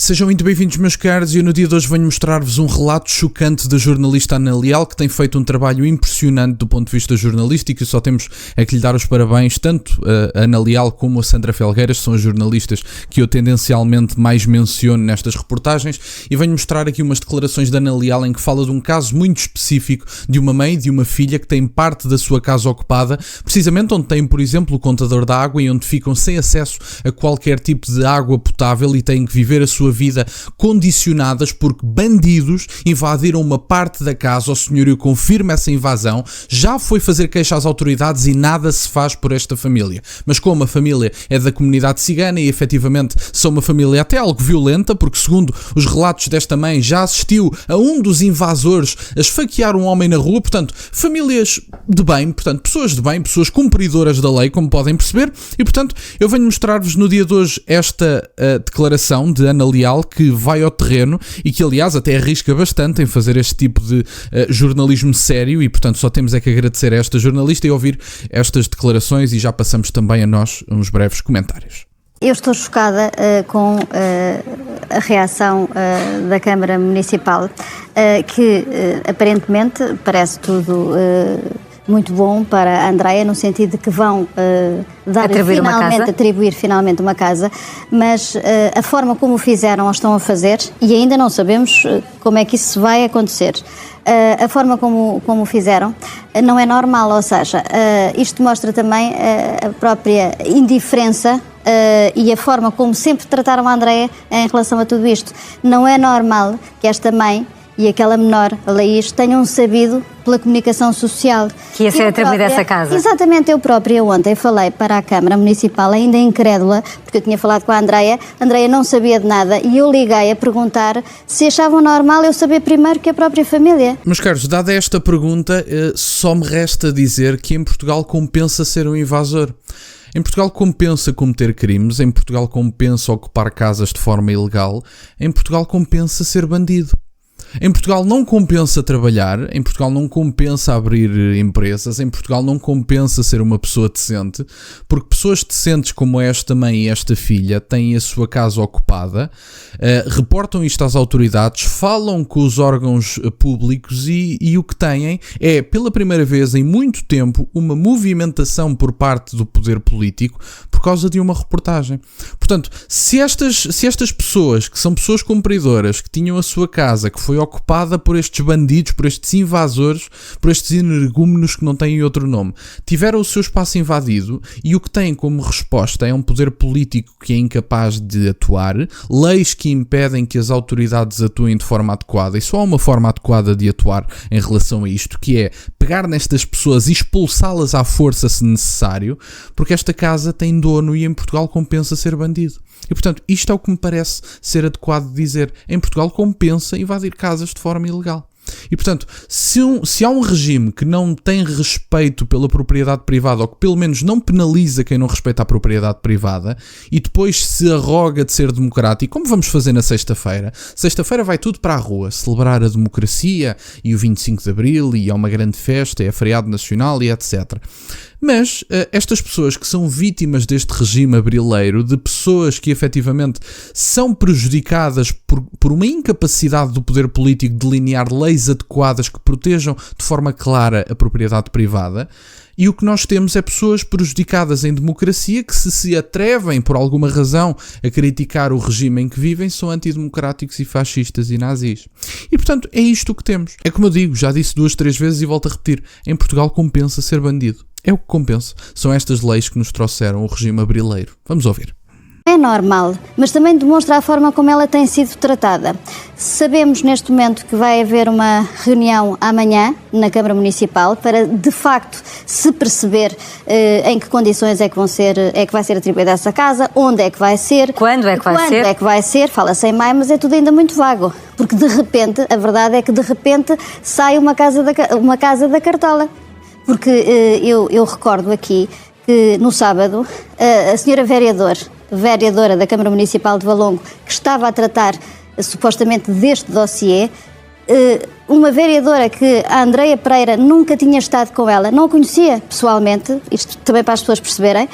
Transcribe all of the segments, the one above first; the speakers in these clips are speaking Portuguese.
Sejam muito bem-vindos, meus caros, e eu no dia de hoje venho mostrar-vos um relato chocante da jornalista Ana Leal, que tem feito um trabalho impressionante do ponto de vista jornalístico, e só temos é que lhe dar os parabéns, tanto a Ana Leal como a Sandra Felgueiras, são as jornalistas que eu tendencialmente mais menciono nestas reportagens, e venho mostrar aqui umas declarações da Ana Leal em que fala de um caso muito específico de uma mãe e de uma filha que têm parte da sua casa ocupada, precisamente onde têm, por exemplo, o contador da água e onde ficam sem acesso a qualquer tipo de água potável e têm que viver a sua vida condicionadas porque bandidos invadiram uma parte da casa. O senhorio confirma essa invasão, já foi fazer queixa às autoridades e nada se faz por esta família. Mas como a família é da comunidade cigana e efetivamente são uma família até algo violenta, porque segundo os relatos desta mãe já assistiu a um dos invasores a esfaquear um homem na rua, portanto, famílias de bem, portanto, pessoas de bem, pessoas cumpridoras da lei, como podem perceber, e portanto, eu venho mostrar-vos no dia de hoje esta declaração de Ana Leal, que vai ao terreno e que, aliás, até arrisca bastante em fazer este tipo de jornalismo sério, e, portanto, só temos é que agradecer a esta jornalista e ouvir estas declarações, e já passamos também a nós uns breves comentários. Eu estou chocada com a reação da Câmara Municipal, que aparentemente parece tudo muito bom para a Andreia, no sentido de que vão atribuir finalmente uma casa, mas a forma como o fizeram ou estão a fazer, e ainda não sabemos como é que isso vai acontecer, a forma como o fizeram não é normal, ou seja, isto mostra também a própria indiferença e a forma como sempre trataram a Andreia em relação a tudo isto. Não é normal que esta mãe e aquela menor, a Laís, tenham sabido pela comunicação social que ia ser atribuída essa casa. Exatamente, eu própria ontem falei para a Câmara Municipal, ainda incrédula, porque eu tinha falado com a Andreia não sabia de nada, e eu liguei a perguntar se achavam normal eu saber primeiro que a própria família. Meus caros, dada esta pergunta, só me resta dizer que em Portugal compensa ser um invasor. Em Portugal compensa cometer crimes, em Portugal compensa ocupar casas de forma ilegal, em Portugal compensa ser bandido. Em Portugal não compensa trabalhar, em Portugal não compensa abrir empresas, em Portugal não compensa ser uma pessoa decente, porque pessoas decentes como esta mãe e esta filha têm a sua casa ocupada, reportam isto às autoridades, falam com os órgãos públicos e o que têm é, pela primeira vez em muito tempo, uma movimentação por parte do poder político por causa de uma reportagem. Portanto, se estas pessoas, que são pessoas cumpridoras, que tinham a sua casa, que foi ocupada por estes bandidos, por estes invasores, por estes energúmenos que não têm outro nome, tiveram o seu espaço invadido e o que têm como resposta é um poder político que é incapaz de atuar, leis que impedem que as autoridades atuem de forma adequada, e só há uma forma adequada de atuar em relação a isto, que é pegar nestas pessoas e expulsá-las à força se necessário, porque esta casa tem dono e em Portugal compensa ser bandido. E, portanto, isto é o que me parece ser adequado dizer. Em Portugal compensa invadir casas de forma ilegal. E, portanto, se há um regime que não tem respeito pela propriedade privada, ou que pelo menos não penaliza quem não respeita a propriedade privada, e depois se arroga de ser democrático, como vamos fazer na sexta-feira? Sexta-feira vai tudo para a rua, celebrar a democracia e o 25 de Abril, e é uma grande festa, é feriado nacional e etc. Mas estas pessoas que são vítimas deste regime abrileiro, de pessoas que efetivamente são prejudicadas por uma incapacidade do poder político de delinear leis adequadas que protejam de forma clara a propriedade privada, e o que nós temos é pessoas prejudicadas em democracia que se atrevem por alguma razão a criticar o regime em que vivem, são antidemocráticos e fascistas e nazis. E portanto é isto que temos. É como eu digo, já disse 2, 3 vezes e volto a repetir, em Portugal compensa ser bandido. É o que compensa. São estas leis que nos trouxeram o regime abrileiro. Vamos ouvir. É normal, mas também demonstra a forma como ela tem sido tratada. Sabemos neste momento que vai haver uma reunião amanhã na Câmara Municipal para, de facto, se perceber em que condições é que vai ser atribuída essa casa, onde é que vai ser, quando é que vai ser, fala-se em maio, mas é tudo ainda muito vago, porque de repente, a verdade é que de repente sai uma casa da cartola. Porque eu recordo aqui que no sábado a senhora vereadora da Câmara Municipal de Valongo, que estava a tratar supostamente deste dossiê, uma vereadora que a Andreia Pereira nunca tinha estado com ela, não a conhecia pessoalmente, isto também para as pessoas perceberem,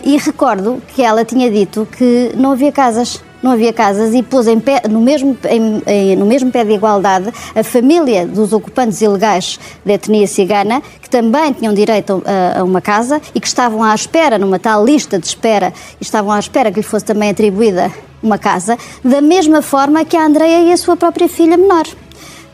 e recordo que ela tinha dito que não havia casas não havia casas, e pôs no mesmo pé de igualdade a família dos ocupantes ilegais da etnia cigana, que também tinham direito a uma casa e que estavam à espera, numa tal lista de espera, e estavam à espera que lhe fosse também atribuída uma casa, da mesma forma que a Andreia e a sua própria filha menor.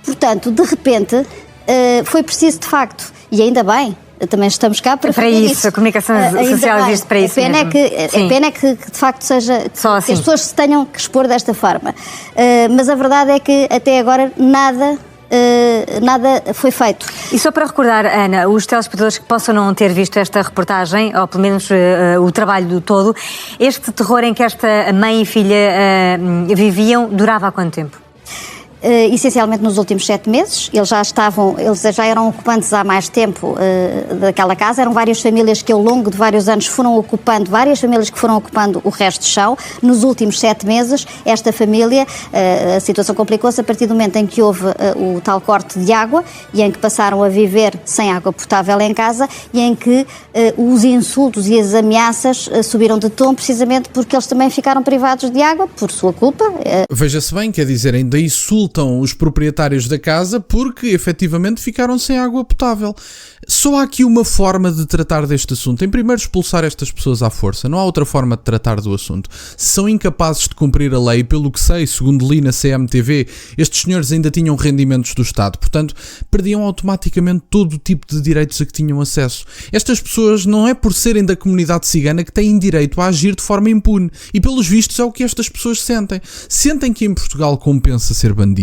Portanto, de repente, foi preciso de facto, e ainda bem, também estamos cá para isso. A comunicação social existe para isso mesmo. A pena é que de facto seja só assim. Que as pessoas se tenham que expor desta forma. Mas a verdade é que até agora nada foi feito. E só para recordar, Ana, os telespectadores que possam não ter visto esta reportagem, ou pelo menos o trabalho do todo, este terror em que esta mãe e filha viviam durava há quanto tempo? Essencialmente nos últimos 7 meses. Eles já eram ocupantes há mais tempo daquela casa. Eram várias famílias que ao longo de vários anos foram ocupando o resto do chão. Nos últimos 7 meses, esta família, a situação complicou-se a partir do momento em que houve o tal corte de água e em que passaram a viver sem água potável em casa, e em que os insultos e as ameaças subiram de tom, precisamente porque eles também ficaram privados de água por sua culpa. Veja-se bem, quer dizer, ainda insultam os proprietários da casa porque efetivamente ficaram sem água potável. Só há aqui uma forma de tratar deste assunto. Em primeiro, expulsar estas pessoas à força. Não há outra forma de tratar do assunto. Se são incapazes de cumprir a lei, pelo que sei, segundo li na CMTV, estes senhores ainda tinham rendimentos do Estado. Portanto, perdiam automaticamente todo o tipo de direitos a que tinham acesso. Estas pessoas não é por serem da comunidade cigana que têm direito a agir de forma impune. E pelos vistos é o que estas pessoas sentem. Sentem que em Portugal compensa ser bandido,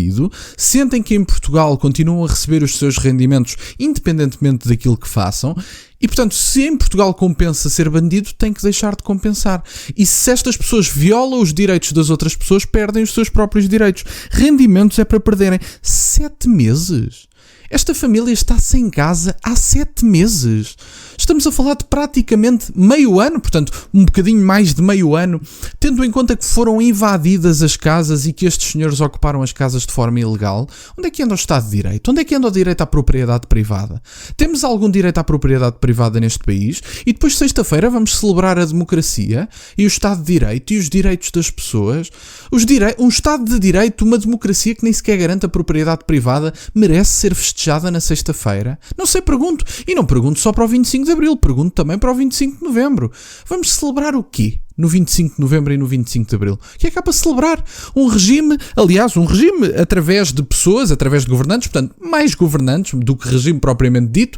sentem que em Portugal continuam a receber os seus rendimentos independentemente daquilo que façam, e portanto, se em Portugal compensa ser bandido, tem que deixar de compensar. E se estas pessoas violam os direitos das outras pessoas, perdem os seus próprios direitos. Rendimentos é para perderem. 7 meses? Esta família está sem casa há 7 meses. Estamos a falar de praticamente meio ano, portanto, um bocadinho mais de meio ano, tendo em conta que foram invadidas as casas e que estes senhores ocuparam as casas de forma ilegal. Onde é que anda o Estado de Direito? Onde é que anda o direito à propriedade privada? Temos algum direito à propriedade privada neste país? E depois, sexta-feira, vamos celebrar a democracia e o Estado de Direito e os direitos das pessoas. Um Estado de Direito, uma democracia que nem sequer garante a propriedade privada, merece ser festejada na sexta-feira? Não sei, pergunto. E não pergunto só para o 25 de Abril, pergunto também para o 25 de Novembro. Vamos celebrar o quê no 25 de Novembro e no 25 de Abril? O que é que há para celebrar? Um regime através de pessoas, através de governantes, portanto, mais governantes do que regime propriamente dito,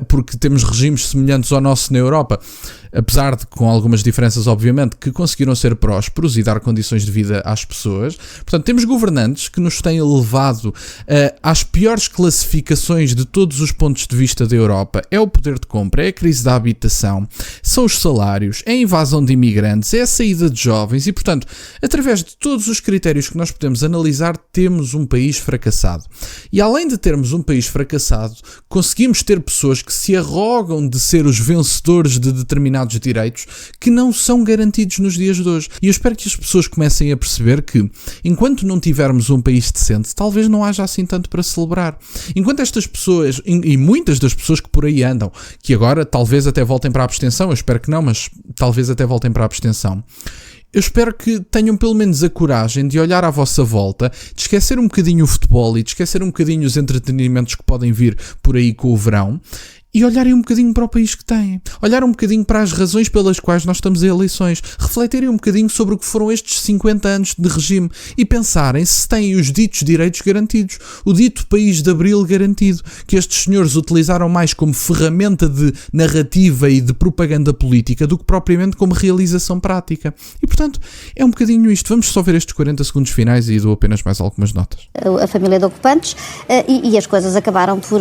porque temos regimes semelhantes ao nosso na Europa, apesar de, com algumas diferenças, obviamente, que conseguiram ser prósperos e dar condições de vida às pessoas. Portanto, temos governantes que nos têm levado às piores classificações de todos os pontos de vista da Europa. É o poder de compra, é a crise da habitação, são os salários, é a invasão de imigrantes, é a saída de jovens e, portanto, através de todos os critérios que nós podemos analisar, temos um país fracassado. E além de termos um país fracassado, conseguimos ter pessoas que se arrogam de ser os vencedores de determinados direitos que não são garantidos nos dias de hoje. E eu espero que as pessoas comecem a perceber que, enquanto não tivermos um país decente, talvez não haja assim tanto para celebrar. Enquanto estas pessoas, e muitas das pessoas que por aí andam, que agora talvez até voltem para a abstenção, eu espero que não, mas talvez até voltem para a abstenção, eu espero que tenham pelo menos a coragem de olhar à vossa volta, de esquecer um bocadinho o futebol e de esquecer um bocadinho os entretenimentos que podem vir por aí com o verão, e olharem um bocadinho para o país que têm. Olhar um bocadinho para as razões pelas quais nós estamos em eleições. Refletirem um bocadinho sobre o que foram estes 50 anos de regime e pensarem se têm os ditos direitos garantidos. O dito país de Abril garantido, que estes senhores utilizaram mais como ferramenta de narrativa e de propaganda política do que propriamente como realização prática. E, portanto, é um bocadinho isto. Vamos só ver estes 40 segundos finais e dou apenas mais algumas notas. A família de ocupantes e as coisas acabaram por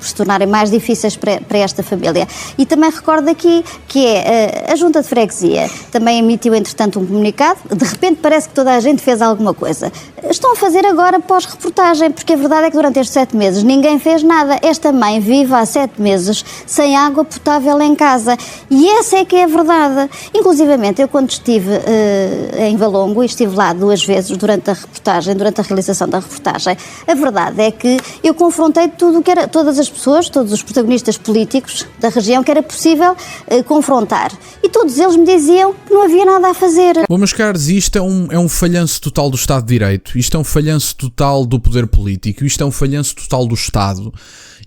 se tornarem mais difíceis para esta família. E também recordo aqui que a Junta de Freguesia também emitiu, entretanto, um comunicado. De repente parece que toda a gente fez alguma coisa. Estão a fazer agora pós-reportagem, porque a verdade é que durante estes 7 meses ninguém fez nada. Esta mãe vive há 7 meses sem água potável em casa. E essa é que é a verdade. Inclusivamente, eu quando estive em Valongo, e estive lá 2 vezes durante a realização da reportagem, a verdade é que eu confrontei tudo o que era, todas as pessoas, todos os portugueses protagonistas políticos da região que era possível confrontar. E todos eles me diziam que não havia nada a fazer. Bom, meus caros, isto é um falhanço total do Estado de Direito, isto é um falhanço total do poder político, isto é um falhanço total do Estado.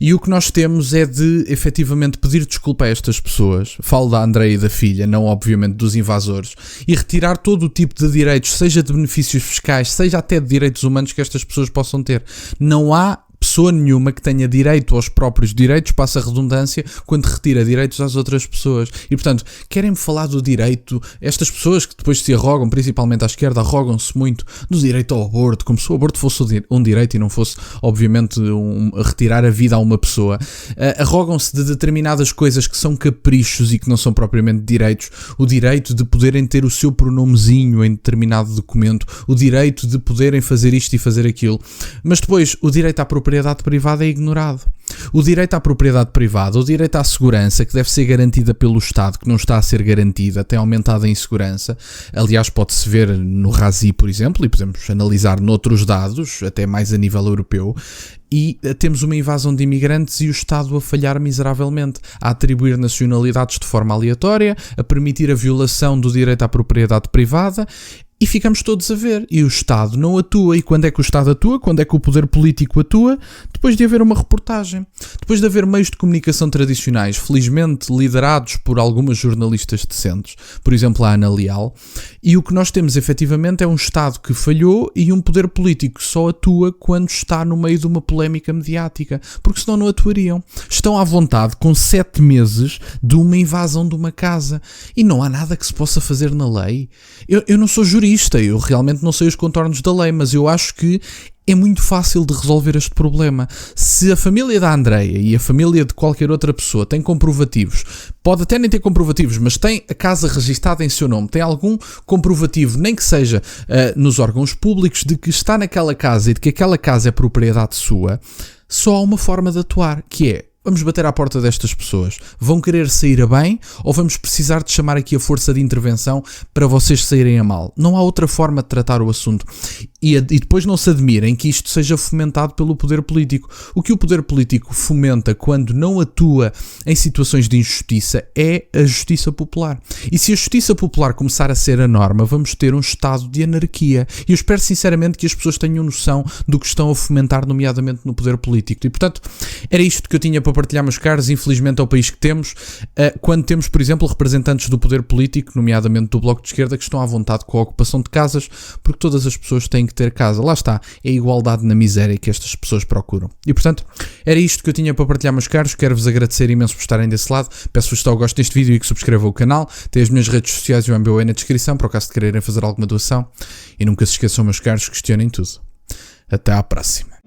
E o que nós temos é de, efetivamente, pedir desculpa a estas pessoas, falo da Andreia e da filha, não obviamente dos invasores, e retirar todo o tipo de direitos, seja de benefícios fiscais, seja até de direitos humanos que estas pessoas possam ter. Não há pessoa nenhuma que tenha direito aos próprios direitos, passa a redundância, quando retira direitos às outras pessoas. E, portanto, querem-me falar do direito, estas pessoas que depois se arrogam, principalmente à esquerda, arrogam-se muito do direito ao aborto, como se o aborto fosse um direito e não fosse, obviamente, retirar a vida a uma pessoa. Arrogam-se de determinadas coisas que são caprichos e que não são propriamente direitos. O direito de poderem ter o seu pronomezinho em determinado documento, o direito de poderem fazer isto e fazer aquilo. Mas depois, o direito à propriedade privada é ignorado. O direito à propriedade privada, o direito à segurança, que deve ser garantida pelo Estado, que não está a ser garantida, tem aumentado a insegurança. Aliás, pode-se ver no RASI, por exemplo, e podemos analisar noutros dados, até mais a nível europeu, e temos uma invasão de imigrantes e o Estado a falhar miseravelmente, a atribuir nacionalidades de forma aleatória, a permitir a violação do direito à propriedade privada. E ficamos todos a ver, e o Estado não atua. E quando é que o Estado atua? Quando é que o poder político atua? Depois de haver uma reportagem, depois de haver meios de comunicação tradicionais, felizmente liderados por algumas jornalistas decentes, por exemplo a Ana Leal, e o que nós temos efetivamente é um Estado que falhou e um poder político que só atua quando está no meio de uma polémica mediática, porque senão não atuariam. Estão à vontade com 7 meses de uma invasão de uma casa, e não há nada que se possa fazer na lei. Eu não sou jurista, eu realmente não sei os contornos da lei, mas eu acho que é muito fácil de resolver este problema. Se a família da Andreia e a família de qualquer outra pessoa tem comprovativos, pode até nem ter comprovativos, mas tem a casa registada em seu nome, tem algum comprovativo, nem que seja nos órgãos públicos, de que está naquela casa e de que aquela casa é propriedade sua, só há uma forma de atuar, que é: vamos bater à porta destas pessoas. Vão querer sair a bem ou vamos precisar de chamar aqui a força de intervenção para vocês saírem a mal? Não há outra forma de tratar o assunto. E depois não se admirem que isto seja fomentado pelo poder político. O que o poder político fomenta quando não atua em situações de injustiça é a justiça popular. E se a justiça popular começar a ser a norma, vamos ter um estado de anarquia. E eu espero sinceramente que as pessoas tenham noção do que estão a fomentar, nomeadamente no poder político. E portanto, era isto que eu tinha para partilhar, meus caros. Infelizmente é o país que temos, quando temos, por exemplo, representantes do poder político, nomeadamente do Bloco de Esquerda, que estão à vontade com a ocupação de casas, porque todas as pessoas têm que ter casa. Lá está, é a igualdade na miséria que estas pessoas procuram. E portanto, era isto que eu tinha para partilhar, meus caros. Quero-vos agradecer imenso por estarem desse lado. Peço-vos que gostem deste vídeo e que subscrevam o canal. Tem as minhas redes sociais e o MBA na descrição, para o caso de quererem fazer alguma doação. E nunca se esqueçam, meus caros, questionem tudo. Até à próxima.